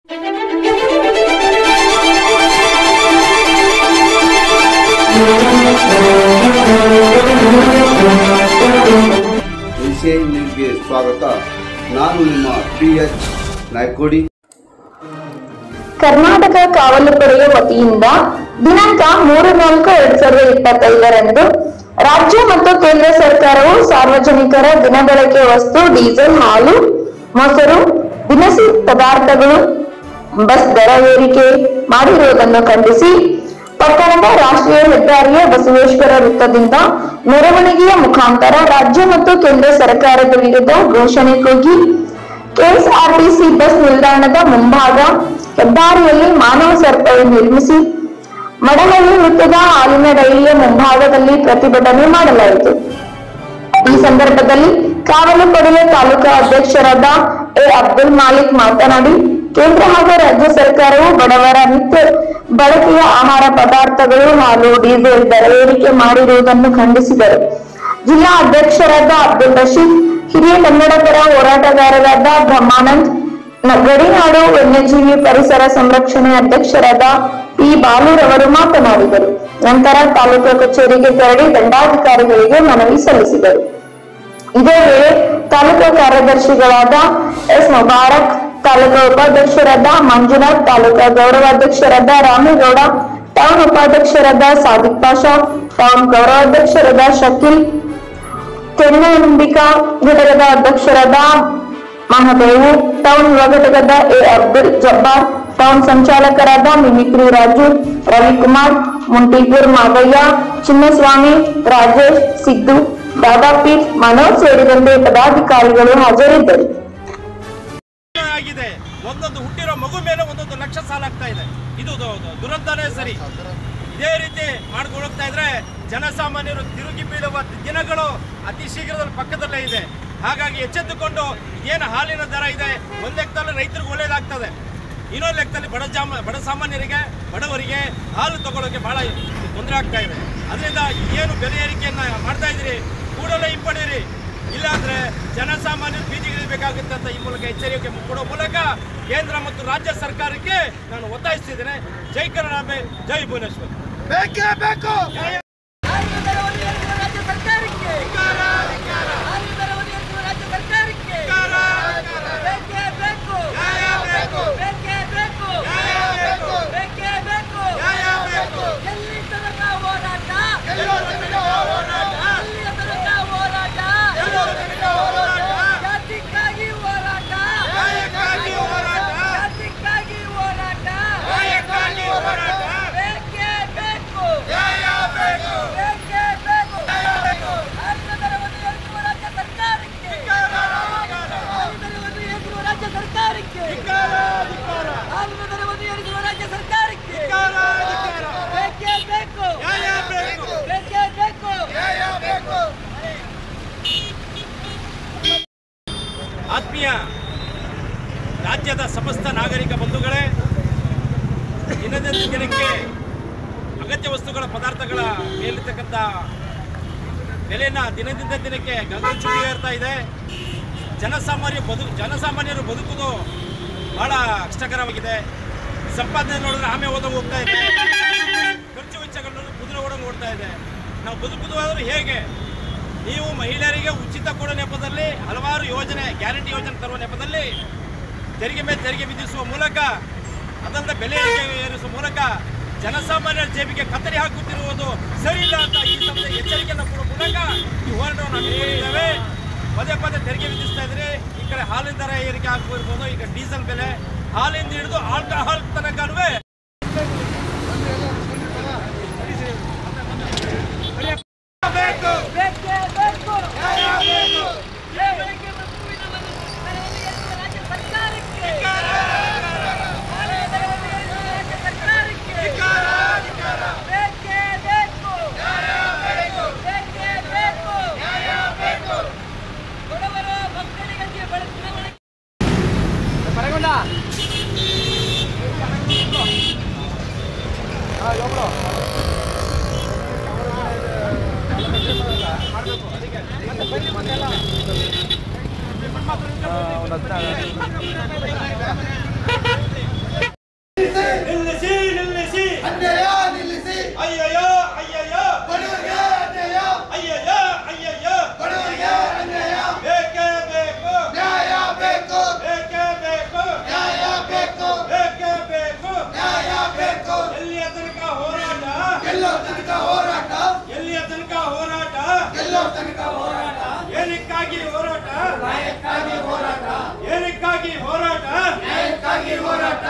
ನ್ಯೂಸ್ಗೆ ಸ್ವಾಗತ. ನಾನು ನಿಮ್ಮ PH ನಾಯ್ಕೋಡಿ. ಕರ್ನಾಟಕ ಕಾವಲು ಪಡೆಯ ವತಿಯಿಂದ ದಿನಾಂಕ 3/4/2025 ರಾಜ್ಯ ಮತ್ತು ಕೇಂದ್ರ ಸರ್ಕಾರವು ಸಾರ್ವಜನಿಕರ ದಿನಬಳಕೆ ವಸ್ತು, ಡೀಸೆಲ್, ಹಾಲು, ಮೊಸರು, ದಿನಸಿ ಪದಾರ್ಥಗಳು ಬಸ್ ದರ ಏರಿಕೆ ಮಾಡಿರುವುದನ್ನು ಖಂಡಿಸಿ ಪಟ್ಟಣದ ರಾಷ್ಟ್ರೀಯ ಹೆದ್ದಾರಿಯ ಬಸವೇಶ್ವರ ವೃತ್ತದಿಂದ ಮೆರವಣಿಗೆಯ ಮುಖಾಂತರ ರಾಜ್ಯ ಮತ್ತು ಕೇಂದ್ರ ಸರ್ಕಾರದ ವಿರುದ್ಧ ಘೋಷಣೆ ಕೂಗಿ ಕೆಎಸ್ಆರ್ಟಿಸಿ ಬಸ್ ನಿಲ್ದಾಣದ ಮುಂಭಾಗ ಹೆದ್ದಾರಿಯಲ್ಲಿ ಮಾನವ ಸರ್ಪವನ್ನು ನಿರ್ಮಿಸಿ ಮಡಹಳ್ಳಿ ವೃತ್ತದ ಹಾಲಿನ ಡೈರಿಯ ಮುಂಭಾಗದಲ್ಲಿ ಪ್ರತಿಭಟನೆ ಮಾಡಲಾಯಿತು. ಈ ಸಂದರ್ಭದಲ್ಲಿ ಕಾವಲು ಪಡೆಯ ತಾಲೂಕಾ ಅಧ್ಯಕ್ಷರಾದ ಅಬ್ದುಲ್ ಮಾಲಿಕ್ ಮಾತನಾಡಿ, ಕೇಂದ್ರ ಹಾಗೂ ರಾಜ್ಯ ಸರ್ಕಾರವು ಬಡವರ ನಿತ್ಯ ಬಳಕೆಯ ಆಹಾರ ಪದಾರ್ಥಗಳು, ಹಾಲು, ಡೀಸೆಲ್ ದರ ಏರಿಕೆ ಮಾಡಿರುವುದನ್ನು ಖಂಡಿಸಿದರು. ಜಿಲ್ಲಾ ಅಧ್ಯಕ್ಷರಾದ ಅಬ್ದುಲ್ ರಶೀದ್, ಹಿರಿಯ ಕನ್ನಡ ಪರ ಹೋರಾಟಗಾರರಾದ ಬ್ರಹ್ಮಾನಂದ್, ಗಡಿನಾಡು ವನ್ಯಜೀವಿ ಪರಿಸರ ಸಂರಕ್ಷಣೆ ಅಧ್ಯಕ್ಷರಾದ ಪಿ ಬಾಲುರವರು ಮಾತನಾಡಿದರು. ನಂತರ ತಾಲೂಕು ಕಚೇರಿಗೆ ತೆರಳಿ ದಂಡಾಧಿಕಾರಿಗಳಿಗೆ ಮನವಿ ಸಲ್ಲಿಸಿದರು. ಇದೇ ವೇಳೆ ತಾಲೂಕು ಕಾರ್ಯದರ್ಶಿಗಳಾದ ಎಸ್ ಮುಬಾರಕ್, ತಾಲೂಕಾ ಉಪಾಧ್ಯಕ್ಷರಾದ ಮಂಜುನಾಥ್, ತಾಲೂಕಾ ಗೌರವಾಧ್ಯಕ್ಷರಾದ ರಾಮೇಗೌಡ, ಟೌನ್ ಉಪಾಧ್ಯಕ್ಷರಾದ ಸಾದಿಕ್ ಪಾಷಾ, ಟೌನ್ ಗೌರವಾಧ್ಯಕ್ಷರಾದ ಶಕೀಲ್, ತೆನ್ನಂಬಿಕಾ ಘಟಕದ ಅಧ್ಯಕ್ಷರಾದ ಮಹದೇವು, ಟೌನ್ ಯುವ ಘಟಕದ ಅಬ್ದುಲ್ ಜಬ್ಬಾರ್, ಟೌನ್ ಸಂಚಾಲಕರಾದ ಮಿಮಿಕ್ರಿ ರಾಜು, ರವಿಕುಮಾರ್, ಮುಂಟಿಪುರ್ ಮಾದಯ್ಯ, ಚಿನ್ನಸ್ವಾಮಿ, ರಾಜೇಶ್, ಸಿದ್ದು, ದಾದಾಪೀರ್, ಮನೋಜ್ ಸೇರಿದಂತೆ ಪದಾಧಿಕಾರಿಗಳು ಹಾಜರಿದ್ದರು. ಒಂದೊಂದು ಹುಟ್ಟಿರೋ ಮಗು ಮೇಲೆ 1 ಲಕ್ಷ ಸಾಲ ಆಗ್ತಾ ಇದೆ. ಇದು ದುರಂತನೇ ಸರಿ. ಇದೇ ರೀತಿ ಮಾಡ್ಕೊಂಡು ಹೋಗ್ತಾ ಇದ್ರೆ ಜನಸಾಮಾನ್ಯರು ತಿರುಗಿ ಬೀಳುವ ದಿನಗಳು ಅತಿ ಶೀಘ್ರದಲ್ಲಿ ಪಕ್ಕದಲ್ಲೇ ಇದೆ. ಹಾಗಾಗಿ ಎಚ್ಚೆತ್ತುಕೊಂಡು ಏನು ಹಾಲಿನ ದರ ಇದೆ, ಒಂದು ಲೆಕ್ಕದಲ್ಲಿ ರೈತರಿಗೆ ಒಳ್ಳೇದಾಗ್ತದೆ, ಇನ್ನೊಂದು ಲೆಕ್ಕದಲ್ಲಿ ಬಡ ಸಾಮಾನ್ಯರಿಗೆ, ಬಡವರಿಗೆ ಹಾಲು ತಗೊಳ್ಳೋಕೆ ಬಹಳ ತೊಂದರೆ ಆಗ್ತಾ ಇದೆ. ಅದರಿಂದ ಏನು ಬೆಲೆ ಏರಿಕೆಯನ್ನ ಮಾಡ್ತಾ ಇದ್ದೀರಿ, ಕೂಡಲೇ ಹಿಂಪಡೀರಿ, ಇಲ್ಲಾಂದ್ರೆ ಜನಸಾಮಾನ್ಯರು ಬೀದಿಗಿಳಿಬೇಕಾಗುತ್ತೆ ಅಂತ ಈ ಮೂಲಕ ಎಚ್ಚರಿಕೆ ಕೊಡೋ ಮೂಲಕ ಕೇಂದ್ರ ಮತ್ತು ರಾಜ್ಯ ಸರ್ಕಾರಕ್ಕೆ ನಾನು ಒತ್ತಾಯಿಸ್ತಿದ್ದೇನೆ. ಜೈ ಕರ್ನಾಟಕ, ಜೈ ಭುವನೇಶ್ವರ್. ಬೇಕೇ ಬೇಕು. ಆತ್ಮೀಯ ರಾಜ್ಯದ ಸಮಸ್ತ ನಾಗರಿಕ ಬಂಧುಗಳೇ, ದಿನದಿಂದ ದಿನಕ್ಕೆ ಅಗತ್ಯ ವಸ್ತುಗಳ ಪದಾರ್ಥಗಳ ಮೇಲಿರ್ತಕ್ಕಂಥ ಬೆಲೆನ ದಿನದಿಂದ ದಿನಕ್ಕೆ ಗಗನಚುಕ್ಕಿ ಏರ್ತಾ ಇದೆ. ಜನಸಾಮಾನ್ಯರು ಬದುಕುವುದು ಬಹಳ ಕಷ್ಟಕರವಾಗಿದೆ. ಸಂಪಾದನೆ ನೋಡಿದ್ರೆ ಆಮೆ ಹೋಗ್ತಾ ಇದೆ, ಖರ್ಚು ವೆಚ್ಚಗಳನ್ನು ಕುದುರೆ ಓಡಂಗೆ ಓಡ್ತಾ ಇದೆ. ನಾವು ಬದುಕುವುದಾದ್ರೂ ಹೇಗೆ? ನೀವು ಮಹಿಳೆಯರಿಗೆ ಉಚಿತ ಕೊಡೋ ನೆಪದಲ್ಲಿ ಹಲವಾರು ಯೋಜನೆ, ಗ್ಯಾರಂಟಿ ಯೋಜನೆ ತರುವ ನೆಪದಲ್ಲಿ ತೆರಿಗೆ ಮೇಲೆ ತೆರಿಗೆ ವಿಧಿಸುವ ಮೂಲಕ, ಅದರಿಂದ ಬೆಲೆ ಏರಿಸುವ ಮೂಲಕ ಜನಸಾಮಾನ್ಯರ ಜೇಬಿಗೆ ಕತ್ತರಿ ಹಾಕುತ್ತಿರುವುದು ಸರಿಯಿಲ್ಲ ಅಂತ ಈ ಸಮಯ ಎಚ್ಚರಿಕೆಯನ್ನು ಕೊಡುವ ಮೂಲಕ ಈ ಹೋರಾಟವನ್ನು ಹಮ್ಮಿಕೊಂಡಿದ್ದೇವೆ. ಪದೇ ಪದೇ ತೆರಿಗೆ ವಿಧಿಸ್ತಾ ಇದ್ರೆ ಈ ಕಡೆ ಹಾಲಿನ ದರ ಏರಿಕೆ ಆಗ್ತಿರ್ಬೋದು, ಈಗ ಡೀಸೆಲ್ ಬೆಲೆ, ಹಾಲಿಂದ ಹಿಡಿದು ಆಲ್ಕೋಹಾಲ್ ತನಕನೂ ಒಟ್ಟಾಗಿ ಹೋರಾಟ